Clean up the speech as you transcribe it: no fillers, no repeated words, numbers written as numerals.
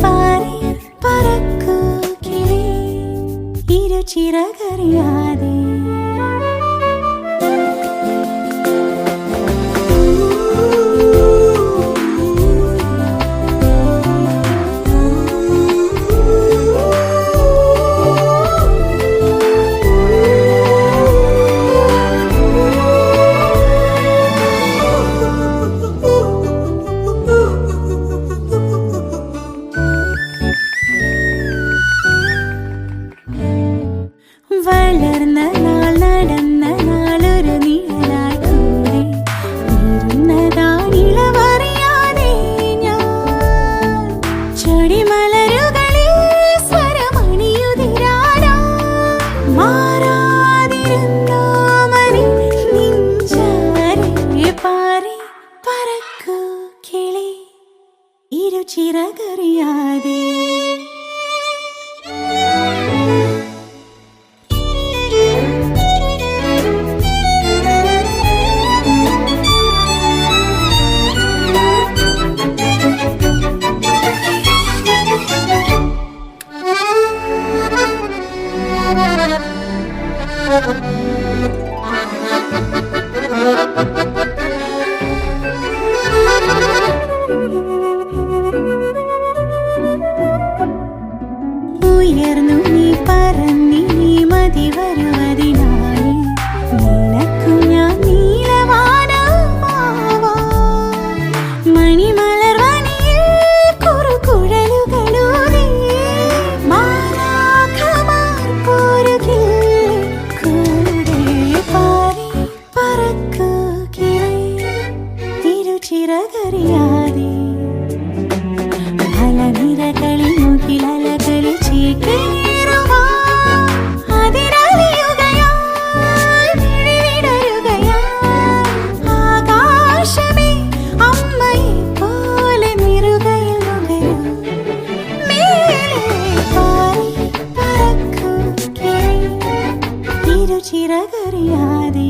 പാറി പറക്കൂ കിളി ഇരുചിറകറിയാതെ. വളർന്ന നാൾ നടന്ന നാളൊരു നിഴലായി കൂടെ ഇരുന്നതാണിളവറിയാതെ ഞാൻ. ചെടിമലരുകളിൽ സ്വരമണിയുതിരാനാ മാറാതിരുന്നോ മതി നെഞ്ചാരെ. പാറി പറക്കൂ കിളി ഇരുചിറകറിയാതെ. ഉയർന്നു നീ പറന്നി നീ മതി വരുവതിനായി നിനക്കു ഞാൻ നീലവാനമാവാം. മണിമലർവനിയിൽ കുറുകുഴലുകളൂതി മാലാഖമാർ പോരുകില്ലേ കൂടെ. പാറി പറക്കൂ കിളി ഇരുചിറകറിയാതെ. അലനിരകളിൽ മുകിലലകളിൽ ചേക്കേറുവാൻ അതിരലിയുകയായി വിഴിവിടരുകയായി. ആകാശമേ അമ്മയെ പോലെ നിറുകയിൽ നുകരൂ മേലെ. പാറി പറക്കൂ കിളി ഇരുചിറകറിയാതെ.